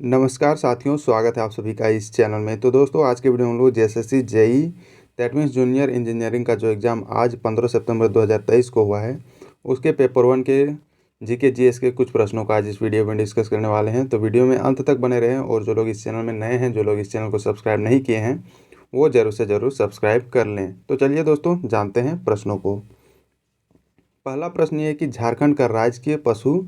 नमस्कार साथियों, स्वागत है आप सभी का इस चैनल में। तो दोस्तों, आज के वीडियो में हम लोग JSSC JE that means junior engineering का जो एग्ज़ाम आज 15 सितंबर 2023 को हुआ है, उसके पेपर 1 के जीके जीएस के कुछ प्रश्नों का आज इस वीडियो में डिस्कस करने वाले हैं। तो वीडियो में अंत तक बने रहें और जो लोग इस चैनल में नए हैं, जो लोग इस चैनल को सब्सक्राइब नहीं किए हैं, वो ज़रूर से ज़रूर सब्सक्राइब कर लें। तो चलिए दोस्तों, जानते हैं प्रश्नों को। पहला प्रश्न ये है कि झारखंड का राजकीय पशु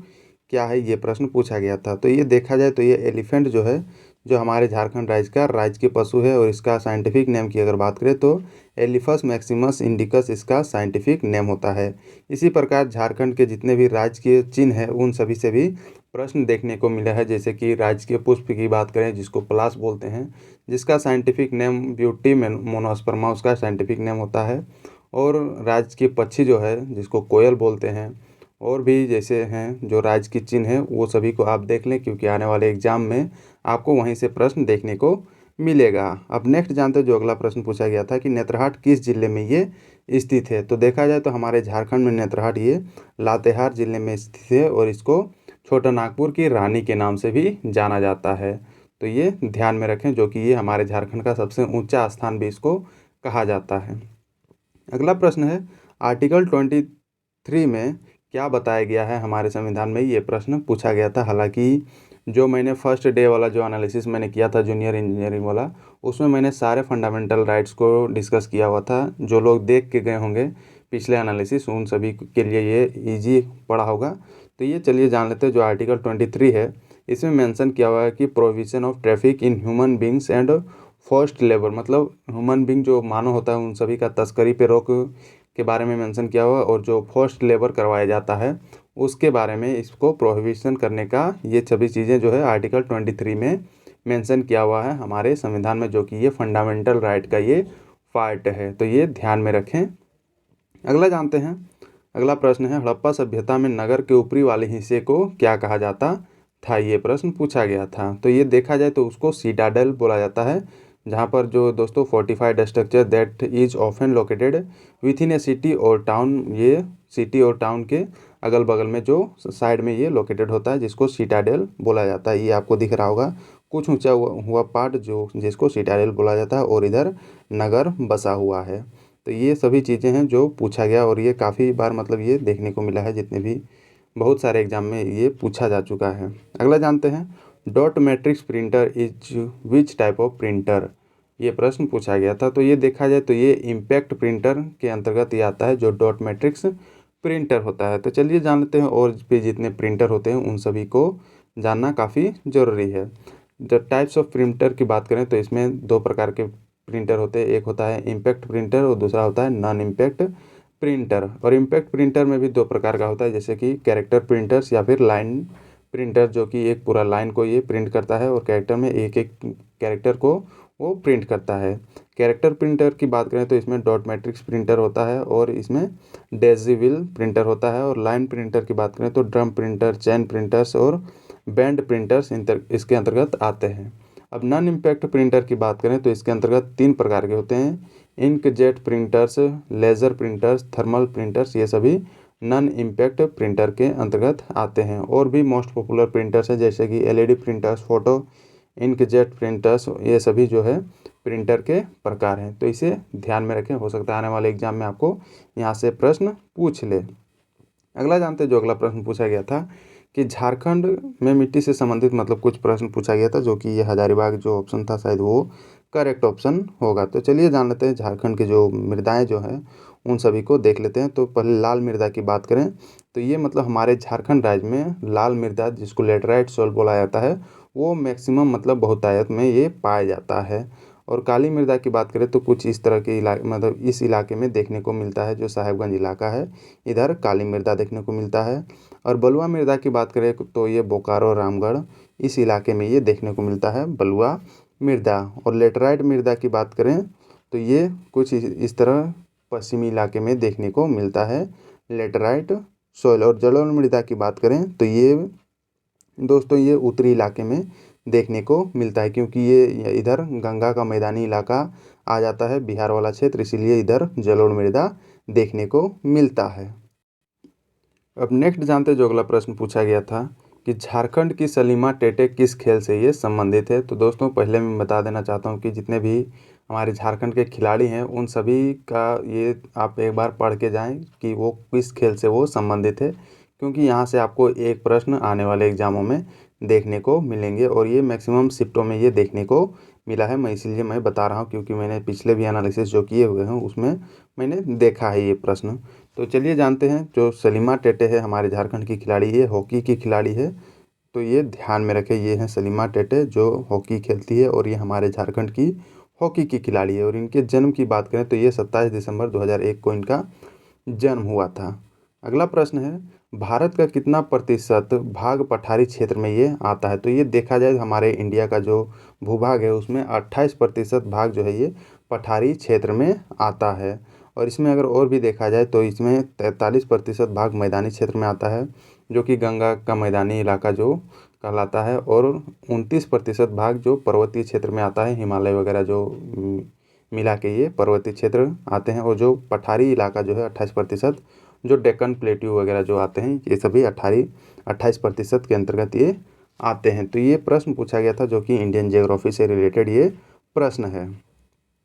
क्या है, ये प्रश्न पूछा गया था। तो ये देखा जाए तो ये एलिफेंट जो है, जो हमारे झारखंड राज्य का राजकीय पशु है, और इसका साइंटिफिक नेम की अगर बात करें तो एलिफस मैक्सिमस इंडिकस इसका साइंटिफिक नेम होता है। इसी प्रकार झारखंड के जितने भी राजकीय चिन्ह हैं, उन सभी से भी प्रश्न देखने को मिला है। जैसे कि राजकीय पुष्प की बात करें, जिसको पलाश बोलते हैं, जिसका साइंटिफिक नेम ब्यूटी मोनोस्पर्मा उसका साइंटिफिक नेम होता है। और राजकीय पक्षी जो है, जिसको कोयल बोलते हैं, और भी जैसे हैं जो राज्य की चिन्ह है, वो सभी को आप देख लें, क्योंकि आने वाले एग्जाम में आपको वहीं से प्रश्न देखने को मिलेगा। अब नेक्स्ट जानते हैं, जो अगला प्रश्न पूछा गया था कि नेतरहाट किस जिले में ये स्थित है। तो देखा जाए तो हमारे झारखंड में नेतरहाट ये लातेहार जिले में स्थित है, और इसको छोटा नागपुर की रानी के नाम से भी जाना जाता है। तो ये ध्यान में रखें, जो कि ये हमारे झारखंड का सबसे ऊंचा स्थान भी इसको कहा जाता है। अगला प्रश्न है, आर्टिकल 23 में क्या बताया गया है हमारे संविधान में, ये प्रश्न पूछा गया था। हालांकि जो मैंने फर्स्ट डे वाला जो एनालिसिस मैंने किया था जूनियर इंजीनियरिंग वाला, उसमें मैंने सारे फंडामेंटल राइट्स को डिस्कस किया हुआ था। जो लोग देख के गए होंगे पिछले एनालिसिस, उन सभी के लिए ये ईजी पड़ा होगा। तो ये चलिए जान लेते हैं। जो आर्टिकल 23 है, इसमें मेंशन किया हुआ है कि prohibition of traffic in human beings and forced labour, मतलब ह्यूमन बींग जो मानव होता है, उन सभी का तस्करी पे रोक के बारे में मेंशन किया हुआ है। और जो फोर्स्ड लेबर करवाया जाता है, उसके बारे में इसको प्रोहिबिशन करने का, ये सभी चीज़ें जो है आर्टिकल 23 में मेंशन किया हुआ है हमारे संविधान में, जो कि ये फंडामेंटल राइट का ये पार्ट है। तो ये ध्यान में रखें। अगला जानते हैं। अगला प्रश्न है, हड़प्पा सभ्यता में नगर के ऊपरी वाले हिस्से को क्या कहा जाता था, ये प्रश्न पूछा गया था। तो ये देखा जाए तो उसको सीटाडेल बोला जाता है, जहाँ पर जो दोस्तों fortified structure that is often located with in A city और टाउन, ये सिटी और टाउन के अगल बगल में जो साइड में ये लोकेटेड होता है, जिसको सीटाडेल बोला जाता है। ये आपको दिख रहा होगा, कुछ ऊंचा हुआ पार्ट जो जिसको सीटाडेल बोला जाता है, और इधर नगर बसा हुआ है। तो ये सभी चीज़ें हैं जो पूछा गया, और ये काफ़ी बार मतलब ये देखने को मिला है, जितने भी बहुत सारे एग्जाम में ये पूछा जा चुका है। अगला जानते हैं, dot matrix printer is which type of printer, ये प्रश्न पूछा गया था। तो ये देखा जाए तो ये इम्पैक्ट प्रिंटर के अंतर्गत ये आता है, जो डॉट मैट्रिक्स प्रिंटर होता है। तो चलिए जान लेते हैं, और भी जितने प्रिंटर होते हैं उन सभी को जानना काफ़ी ज़रूरी है। जब टाइप्स ऑफ प्रिंटर की बात करें तो इसमें दो प्रकार के प्रिंटर होते हैं। एक होता है इम्पैक्ट प्रिंटर और दूसरा होता है नॉन इम्पैक्ट प्रिंटर। और इम्पैक्ट प्रिंटर में भी दो प्रकार का होता है, जैसे कि कैरेक्टर प्रिंटर्स या फिर लाइन प्रिंटर, जो कि एक पूरा लाइन को ये प्रिंट करता है, और कैरेक्टर में एक एक कैरेक्टर को वो प्रिंट करता है। कैरेक्टर प्रिंटर की बात करें तो इसमें डॉट मैट्रिक्स प्रिंटर होता है, और इसमें डेजिविल प्रिंटर होता है। और लाइन प्रिंटर की बात करें तो ड्रम प्रिंटर, चैन प्रिंटर्स और बैंड प्रिंटर्स इसके अंतर्गत आते हैं। अब नॉन इम्पैक्ट प्रिंटर की बात करें तो इसके अंतर्गत तीन प्रकार के होते हैं, inkjet printers, laser printers, thermal printers, ये सभी नॉन इम्पैक्ट प्रिंटर के अंतर्गत आते हैं। और भी मोस्ट पॉपुलर प्रिंटर्स हैं, जैसे कि LED printers, photo inkjet printers, ये सभी जो है प्रिंटर के प्रकार हैं। तो इसे ध्यान में रखें, हो सकता है आने वाले एग्जाम में आपको यहाँ से प्रश्न पूछ ले। अगला जानते हैं, जो अगला प्रश्न पूछा गया था कि झारखंड में मिट्टी से संबंधित मतलब कुछ प्रश्न पूछा गया था, जो कि ये हजारीबाग जो ऑप्शन था शायद वो करेक्ट ऑप्शन होगा। तो चलिए जान लेते हैं झारखंड के जो मृदाएं जो हैं उन सभी को देख लेते हैं। तो पहले लाल मृदा की बात करें तो ये मतलब हमारे झारखंड राज्य में लाल मृदा, जिसको लेटराइट सॉइल बोला जाता है, वो मैक्सिमम मतलब बहुतायत में ये पाया जाता है। और काली मृदा की बात करें तो कुछ इस तरह के मतलब इस इलाके में देखने को मिलता है, जो साहेबगंज इलाका है, इधर काली मृदा देखने को मिलता है। और बलुआ मृदा की बात करें तो ये बोकारो, रामगढ़, इस इलाके में ये देखने को मिलता है बलुआ मृदा। और लेटराइट मृदा की बात करें तो ये कुछ इस तरह पश्चिमी इलाके में देखने को मिलता है लेटराइट सॉइल। और जलोढ़ मृदा की बात करें तो ये दोस्तों ये उत्तरी इलाके में देखने को मिलता है, क्योंकि ये इधर गंगा का मैदानी इलाका आ जाता है, बिहार वाला क्षेत्र, इसीलिए इधर जलोढ़ मृदा देखने को मिलता है। अब नेक्स्ट जानते हैं, जो अगला प्रश्न पूछा गया था कि झारखंड की सलीमा टेटे किस खेल से ये संबंधित है। तो दोस्तों पहले मैं बता देना चाहता हूँ कि जितने भी हमारे झारखंड के खिलाड़ी हैं उन सभी का ये आप एक बार पढ़ के जाएं कि वो किस खेल से वो संबंधित है, क्योंकि यहाँ से आपको एक प्रश्न आने वाले एग्जामों में देखने को मिलेंगे और ये मैक्सिमम शिफ्टों में ये देखने को मिला है। मैं इसीलिए मैं बता रहा हूँ क्योंकि मैंने पिछले भी एनालिसिस जो किए हुए हैं उसमें मैंने देखा है ये प्रश्न। तो चलिए जानते हैं, जो सलीमा टेटे है हमारे झारखंड की खिलाड़ी, ये हॉकी की खिलाड़ी है। तो ये ध्यान में रखें, ये हैं सलीमा टेटे जो हॉकी खेलती है और ये हमारे झारखंड की हॉकी की खिलाड़ी है। और इनके जन्म की बात करें तो ये 27 दिसंबर 2001 को इनका जन्म हुआ था। अगला प्रश्न है, भारत का कितना प्रतिशत भाग पठारी क्षेत्र में ये आता है। तो ये देखा जाए हमारे इंडिया का जो भूभाग है उसमें 28% भाग जो है ये पठारी क्षेत्र में आता है। और इसमें अगर और भी देखा जाए तो इसमें 43% भाग मैदानी क्षेत्र में आता है, जो कि गंगा का मैदानी इलाका जो कहलाता है। और 29% भाग जो पर्वतीय क्षेत्र में आता है, हिमालय वगैरह जो मिला के ये पर्वतीय क्षेत्र आते हैं। और जो पठारी इलाका जो है 28%, जो डेक्कन प्लेट्यू वगैरह जो आते हैं ये सभी 28% के अंतर्गत ये आते हैं। तो ये प्रश्न पूछा गया था जो कि इंडियन ज्योग्राफी से रिलेटेड ये प्रश्न है।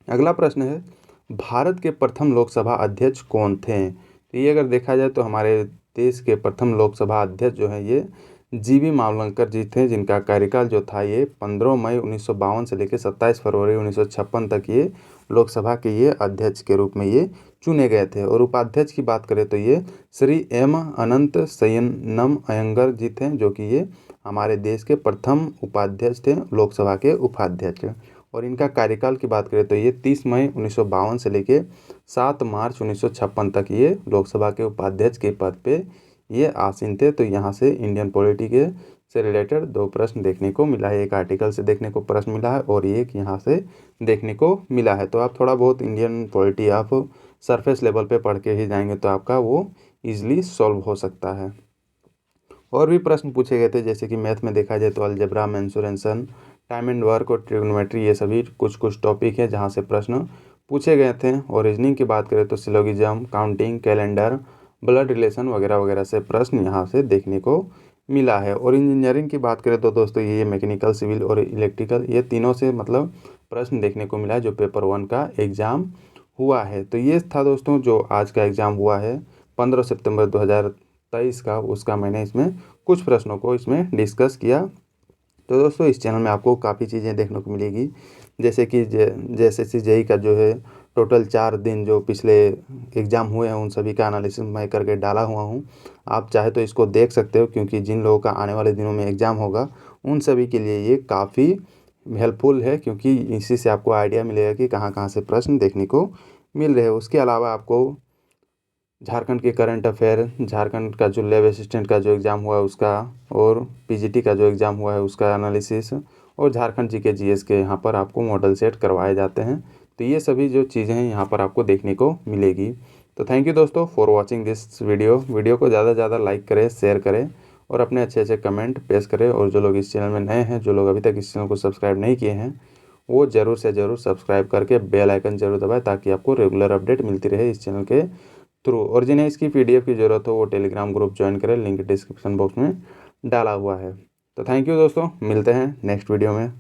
अगला प्रश्न है, भारत के प्रथम लोकसभा अध्यक्ष कौन थे। तो ये अगर देखा जाए तो हमारे देश के प्रथम लोकसभा अध्यक्ष जो है ये जीवी मावलंकर जी थे, जिनका कार्यकाल जो था ये 15 मई 1952 से लेकर 27 फरवरी 1956 तक ये लोकसभा के ये अध्यक्ष के रूप में ये चुने गए थे। और उपाध्यक्ष की बात करें तो ये श्री एम अनंत शयनम अयंगर जी थे, जो कि ये हमारे देश के प्रथम उपाध्यक्ष थे, लोकसभा के उपाध्यक्ष। और इनका कार्यकाल की बात करें तो ये 30 मई 1952 से लेके 7 मार्च 1956 तक ये लोकसभा के उपाध्यक्ष के पद पे ये आसीन थे। तो यहाँ से इंडियन पॉलिटी के से रिलेटेड दो प्रश्न देखने को मिला है, एक आर्टिकल से देखने को प्रश्न मिला है और एक यहाँ से देखने को मिला है। तो आप थोड़ा बहुत इंडियन पॉलिटी आप सरफेस लेवल पे पढ़ के ही जाएंगे तो आपका वो ईजिली सॉल्व हो सकता है। और भी प्रश्न पूछे गए थे, जैसे कि मैथ में देखा जाए तो algebra, mensuration, time and work और ट्रिग्नोमेट्री, ये सभी कुछ टॉपिक है जहाँ से प्रश्न पूछे गए थे। और रीजनिंग की बात करें तो syllogism, counting, calendar, blood relation वगैरह वगैरह से प्रश्न यहाँ से देखने को मिला है। और इंजीनियरिंग की बात करें तो दोस्तों ये मैकेनिकल, सिविल और इलेक्ट्रिकल, ये तीनों से मतलब प्रश्न देखने को मिला है जो पेपर 1 का एग्ज़ाम हुआ है। तो ये था दोस्तों जो आज का एग्ज़ाम हुआ है 15 सितंबर 2023 का, उसका मैंने इसमें कुछ प्रश्नों को इसमें डिस्कस किया। तो दोस्तों इस चैनल में आपको काफ़ी चीज़ें देखने को मिलेगी, जैसे कि JSSC JEE का जो है टोटल 4 दिन जो पिछले एग्ज़ाम हुए हैं उन सभी का एनालिसिस मैं करके डाला हुआ हूँ। आप चाहे तो इसको देख सकते हो, क्योंकि जिन लोगों का आने वाले दिनों में एग्ज़ाम होगा उन सभी के लिए ये काफ़ी हेल्पफुल है, क्योंकि इसी से आपको आइडिया मिलेगा कि कहाँ कहाँ से प्रश्न देखने को मिल रहे हैं। उसके अलावा आपको झारखंड के करंट अफेयर, झारखंड का जो लैब असिस्टेंट का जो एग्ज़ाम हुआ है उसका, और PGT का जो एग्ज़ाम हुआ है उसका एनालिसिस, और झारखंड GK GS के यहाँ पर आपको मॉडल सेट करवाए जाते हैं। तो ये सभी जो चीज़ें हैं यहाँ पर आपको देखने को मिलेगी। तो थैंक यू दोस्तों फॉर वॉचिंग दिस वीडियो को ज़्यादा से ज़्यादा लाइक करें, शेयर करें और अपने अच्छे कमेंट पेश करें। और जो लोग इस चैनल में नए हैं, जो लोग अभी तक इस चैनल को सब्सक्राइब नहीं किए हैं, वो ज़रूर से ज़रूर सब्सक्राइब करके बेल आइकन जरूर दबाएं, ताकि आपको रेगुलर अपडेट मिलती रहे इस चैनल के थ्रू। और जिन्हें इसकी PDF की ज़रूरत हो वो टेलीग्राम ग्रुप ज्वाइन करें, लिंक डिस्क्रिप्शन बॉक्स में डाला हुआ है। तो थैंक यू दोस्तों, मिलते हैं नेक्स्ट वीडियो में।